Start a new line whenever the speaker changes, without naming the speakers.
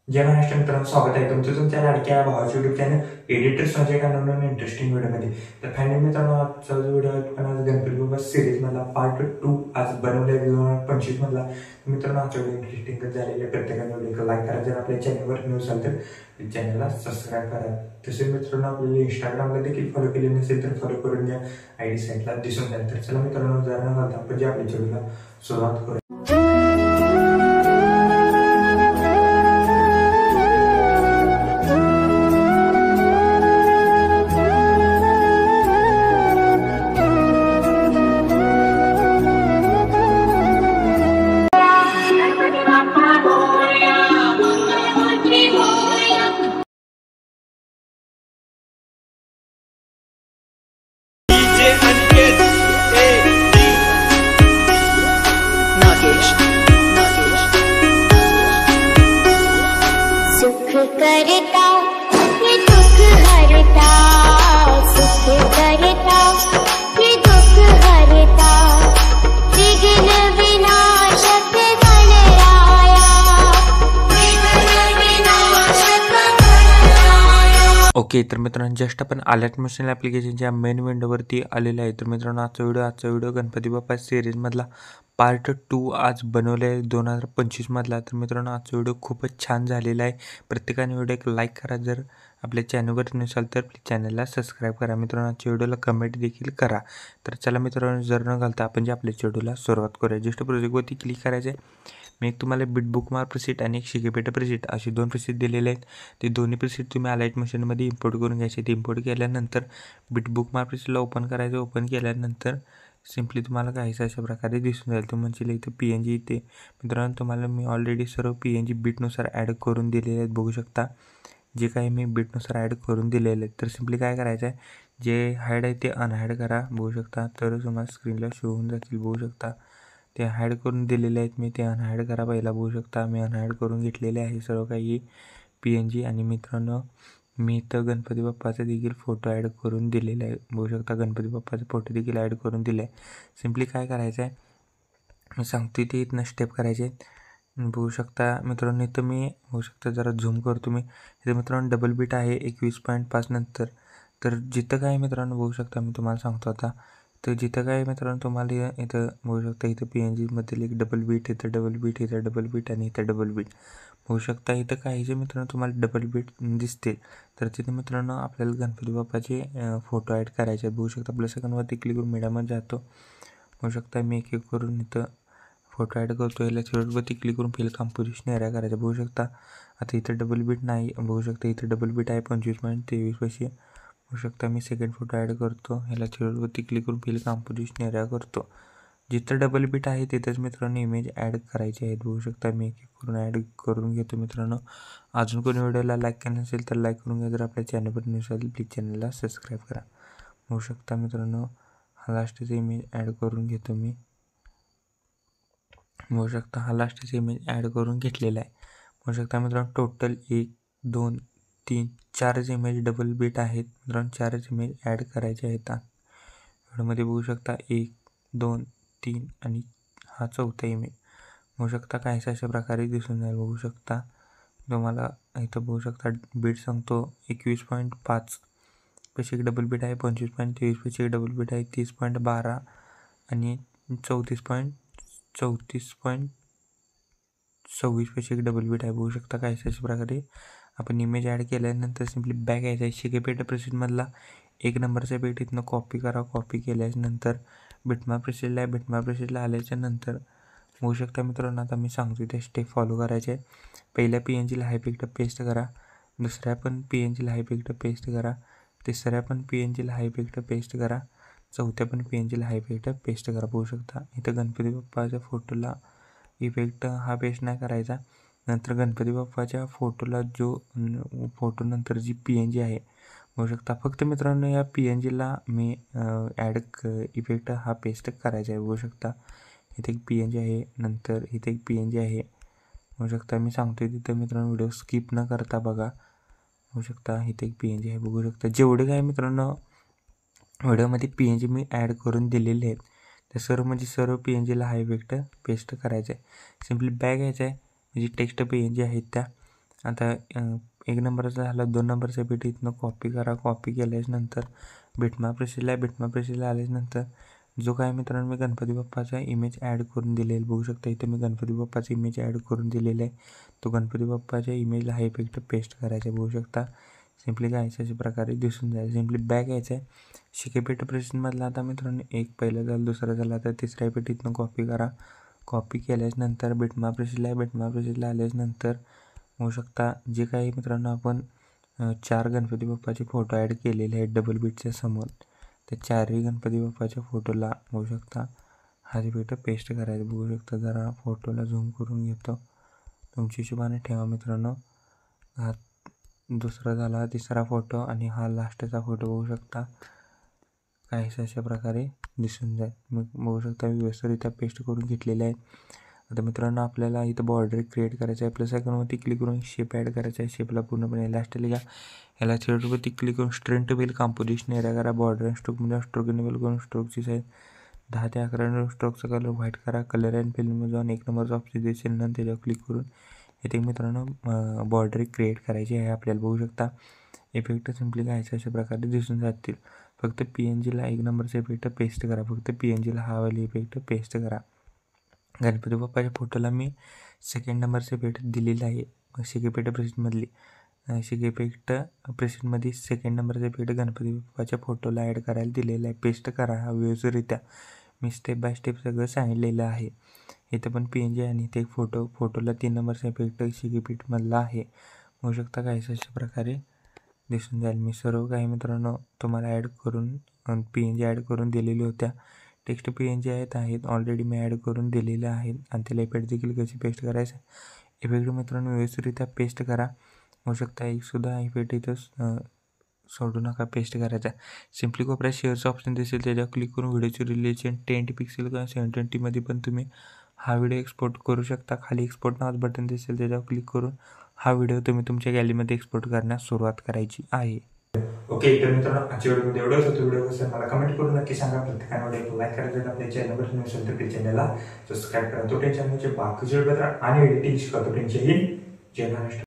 जय महाराष्ट्र मित्रांनो, स्वागत आहे तुमचं तुमच्या लाडक्या भावाच्या युट्यूब चॅनल एडिटर्स माझ्या कानावरून इंटरेस्टिंग व्हिडिओमध्ये. तर फायनली मित्रांनो, आजचा जो व्हिडिओ आहे पण आज गणपती बाप्पा सिरीज मधला पार्ट 2 आज बनवलाय 2025 मधला. मित्रांनो, आजचा व्हिडिओ इंटरेस्टिंग झालेला आहे. प्रत्येकाने व्हिडिओ लाईक करा, जर आपल्या चॅनलवर न्यू असाल तर चॅनलला सबस्क्राईब करा. तसेच मित्रांनो, आपल्याला इंस्टाग्रामला देखील फॉलो केले नसेल तर फॉलो करून घ्या, आयडी साईटला दिसून जाईल. तर चला मित्रांनो, जर न घालता आपण जे आपल्या व्हिडिओला सुरुवात करू.
करता ये दुख हरता, सुख करता ये दुख हरता, विघ्न विनाशक गणराया, विघ्न विनाशक गणराया.
ओके, तर मित्रांनो, जस्ट आपण अलर्ट मशीन ॲप्लिकेशनच्या मेन विंडोवरती आलेलं आहे. तर मित्रांनो, आजचा व्हिडिओ गणपती बाप्पा सिरीजमधला पार्ट 2 आज बनवले आहे 2025 मधला. तर मित्रांनो, आजचा व्हिडिओ खूपच छान झालेला आहे. प्रत्येकाने व्हिडिओ एक लाईक करा, जर आपल्या चॅनलवर नसाल तर चॅनलला सबस्क्राईब करा. मित्रांनो, आजच्या व्हिडिओला कमेंट देखील करा. तर चला मित्रांनो, जर न घालता आपण जे आपल्या व्हिडिओला सुरुवात करूया. जस्ट प्रोजेक्टवरती क्लिक करायचं आहे. मी एक तुम्हाला बिट बुकमार्क प्रिसेट आणि एक शिकेपेटा प्रिसेट असे 2 प्रिसेट दिलेले आहेत. ते दोन्ही प्रिसेट तुम्ही अलर्ट मशीनमध्ये इम्पोर्ट करून घ्यायचे. ते इम्पोर्ट केल्यानंतर बिट बुकमार्क प्रिसेटला ओपन करायचं. ओपन केल्यानंतर सिम्पली तुम्हाला काहीच अशा प्रकारे दिसून जाईल. तुम्ही म्हणजे इथं PNG इथे मित्रांनो, तुम्हाला मी ऑलरेडी सर्व PNG बीटनुसार ॲड करून दिलेले आहेत. बघू शकता जे काही मी बीटनुसार ॲड करून दिलेले आहेत. तर सिम्पली काय करायचं आहे, जे हाईड आहे ते अनहाईड करा. बघू शकता, तर तुम्हाला स्क्रीनला शो होऊन जातील. बघू शकता ते हाईड करून दिलेले आहेत मी, ते अनहाईड करा पहिला. बघू शकता मी अनहाईड करून घेतलेले आहे सर्व काही PNG. आणि मित्रांनो, मी इथं गणपती बाप्पाचा देखील फोटो ॲड करून दिलेला आहे. बघू शकता गणपती बाप्पाचा फोटो देखील ॲड करून दिला आहे. सिम्पली काय करायचं आहे, मी सांगतो ते इथनं स्टेप करायचे आहेत. बघू शकता मित्रांनो, इथं मी बघू शकता, जरा झूम करतो मी. इथं मित्रांनो डबल बीट आहे 21.5 नंतर. तर जिथं काय मित्रांनो बघू शकता, मी तुम्हाला सांगतो आता. तर जिथं काय मित्रांनो तुम्हाला इथं बघू शकता, इथं PNGमधील एक डबल बीट, इथं डबल बीट, इथं डबल बीट आणि इथं डबल बीट बघू शकता. इथं काही जे मित्रांनो तुम्हाला डबल बीट दिसतील, तर तिथे मित्रांनो आपल्याला गणपती बाप्पाचे फोटो ॲड करायचे आहेत. बघू शकता प्लस सेकंडवरती क्लिक करून मीडियामध्ये जातो. बघू शकता मी एक एक करून इथं फोटो ॲड करतो. याला थ्रेडवरती क्लिक करून फिल कंपोजिशन एरिया करायचं. बघू शकता आता इथं डबल बीट नाही. बघू शकता इथं डबल बीट आहे 25.23 पाशी. बघू शकता मी सेकंड फोटो ॲड करतो. ह्याला थ्रेडवरती क्लिक करून फिल कंपोजिशन एरिया करतो. जिथं डबल बीट आहे तिथंच मित्रांनो इमेज ॲड करायची आहेत. बघू शकता मी एक एक करून ॲड करून घेतो. मित्रांनो, अजून कोणी व्हिडिओला लाईक केलं नसेल तर लाईक करून घ्या. जर आपल्या चॅनलवर नसेल प्लीज चॅनलला सबस्क्राईब करा. बघू शकता मित्रांनो, हा लास्टचा इमेज ॲड करून घेतो मी. बघू शकता हा लास्टचा इमेज ॲड करून घेतलेला आहे. बघू शकता मित्रांनो, टोटल 1 2 3 4 इमेज डबल बीट आहेत. मित्रांनो 4 इमेज ॲड करायचे आहेत व्हिडिओमध्ये. बघू शकता 1 2 3 आणि हा चौथा इमेज. बघू शकता काहीच अशा प्रकारे दिसून जाईल. बघू शकता तुम्हाला इथं बघू शकता बीट सांगतो 21.5 पैसे एक डबल बीट आहे, 25.23 पैसे एक डबल बीट आहे, 30.12 आणि 34.26 पैसे एक डबल बीट आहे. बघू शकता काहीच अशा प्रकारे आपण इमेज ॲड केल्यानंतर सिम्पली बॅक यायचं आहे. शिकेपेटा प्रिसेटमधला 1 नंबरचा बीट इथनं कॉपी करा. कॉपी केल्यानंतर बिटमार्क प्रिसेटला आहे. बिटमार्क प्रिसेटला आल्याच्या नंतर बघू शकता मित्रांनो, आता मी सांगतो ते स्टेप फॉलो करायचे आहे. पहिल्या PNGला हाय पिक्ट पेस्ट करा. दुसऱ्या पण PNGला हाय पिक्ट पेस्ट करा. तिसऱ्या पण PNGला हाय पिक्ट पेस्ट करा. चौथ्या पण PNGला हाय पिक्ट पेस्ट करा. बघू शकता इथं गणपती बाप्पाच्या फोटोला इफेक्ट हा पेस्ट नाही करायचा. नंतर गणपती बाप्पाच्या फोटोला जो फोटो नंतर जी PNG आहे बघू शकता, फक्त मित्रांनो या PNGला मी ॲड इफेक्ट हा पेस्ट करायचा आहे. बघू शकता इथे एक PNG आहे, नंतर इथे एक PNG आहे. बघू शकता मी सांगतोय तिथं मित्रांनो व्हिडिओ स्किप न करता बघा. बघू शकता इथे एक PNG आहे. बघू शकता जेवढे काय मित्रांनो व्हिडिओमध्ये PNG मी ॲड करून दिलेले आहेत ते सर्व म्हणजे सर्व PNGला हा इफेक्ट पेस्ट करायचा आहे. सिम्पली बॅक यायचं आहे, म्हणजे टेक्स्ट PNG आहेत त्या आता 1 नंबरचा झाला, 2 नंबरचा इफेक्ट इथनं कॉपी करा. कॉपी केल्याच नंतर बिटमॅप प्रेसला आल्याच नंतर जो काय मित्रांनो मी गणपती बाप्पाचा इमेज ॲड करून दिलेला बघू शकता. इथे मी गणपती बाप्पाचा इमेज ॲड करून दिलेला आहे. तो गणपती बाप्पाच्या इमेजला हा इफेक्ट पेस्ट करायचा बघू शकता. सिम्पली काय अशा प्रकारे दिसून जाईल. सिम्पली बॅक यायचं आहे. शिकेपेट प्रेसमधला आता मित्रांनो एक पहिला झाला, दुसरा झाला, तर तिसरा इफेक्ट इथनं कॉपी करा. कॉपी केल्याच नंतर बिटमॅप प्रेसला आल्याच नंतर होऊ शकता जे काही मित्रांनो आपण 4 गणपती बाप्पाचे फोटो ॲड केलेले आहेत डबल बीटच्या समोर, त्या 4ही गणपती बाप्पाच्या फोटोला होऊ शकता हा इफेक्ट पेस्ट करायचा बघू शकता. जरा फोटोला झूम करून घेतो. तुमच्या हिशोबाने ठेवा मित्रांनो. हा दुसरा झाला, तिसरा फोटो आणि हा लास्टचा फोटो बघू शकता. काहीच अशा प्रकारे दिसून जाईल. मग बघू शकता व्यवस्थितरित्या पेस्ट करून घेतलेले आहेत. आता मित्रांनो आपल्याला इथं बॉर्डर क्रिएट करायचं आहे. प्लस आयकॉनवरती क्लिक करून शेप ॲड करायचा आहे. शेपला पूर्णपणे लास्टला घ्या. ह्याला थ्रेडवरती क्लिक करून straight to wheel composition area करा. बॉर्डर अँड स्ट्रोकमध्ये स्ट्रोक इनेबल करून स्ट्रोकची साईज 10 ते 11 स्ट्रोकचा कलर व्हाईट करा. कलर अँड फिल्ममध्ये जाऊन 1 नंबरचा ऑप्शन दिसेल ना, त्याच्यावर क्लिक करून इथे मित्रांनो बॉर्डर क्रिएट करायची आहे आपल्याला बघू शकता. इफेक्ट सिम्पली घ्यायचे अशा प्रकारे दिसून जातील. फक्त PNGला 1 नंबरचा इफेक्ट पेस्ट करा. फक्त PNGला हा वाला इफेक्ट पेस्ट करा. गणपती बाप्पाच्या फोटोला मी 2nd नंबरचा इफेक्ट दिलेला आहे. शिकेपेट प्रेसमधली शिकेपेट प्रेसमध्ये 2nd नंबरचा इफेक्ट गणपती बाप्पाच्या फोटोला ॲड करायला दिलेला आहे. पेस्ट करा हा व्यवस्थितरित्या. मी स्टेप बाय स्टेप सगळं सांगितलेलं आहे. इथं पण PNG आणि इथे फोटोला 3 नंबरचा इफेक्ट शिकेपेटमधला आहे होऊ शकता. काहीच अशा प्रकारे दिसून जाईल. मी सर्व काही मित्रांनो तुम्हाला ॲड करून PNG ॲड करून दिलेली होत्या. टेक्स्ट PNG आहेत ऑलरेडी मी ॲड करून दिलेले आहेत आणि त्याला इफेक्ट देखील कशी पेस्ट करायचं इफेक्ट मित्रांनो व्यवस्थितरित्या पेस्ट करा होऊ शकता. एकसुद्धा इफेक्ट इथं सोडू नका, पेस्ट करायचा. सिम्पली कोपऱ्यात शेअरचं ऑप्शन दिसेल त्याच्यावर क्लिक करून व्हिडिओची रिलेशन 1080 पिक्सेल किंवा 720मध्ये पण तुम्ही हा व्हिडिओ एक्सपोर्ट करू शकता. खाली एक्सपोर्ट नावाचं बटन दिसेल त्याच्यावर क्लिक करून हा व्हिडिओ तुम्ही तुमच्या गॅलरीमध्ये एक्सपोर्ट करण्यास सुरुवात करायची आहे.
ओके तर मित्रांनो आजच्या व्हिडिओमध्ये एवढंच होतं. व्हिडिओ कसं मला कमेंट करून नक्की सांगा. प्रत्येकाने व्हिडिओ लाईक करायचं, आपल्या चॅनलवर तुम्ही असेल तर आपल्या चॅनलला सबस्क्राईब करा. तो टेन्शनचे बाकीचे व्हिडिओ आणि एडिटिंग शिकवतो त्यांचेही जय महाराष्ट्र.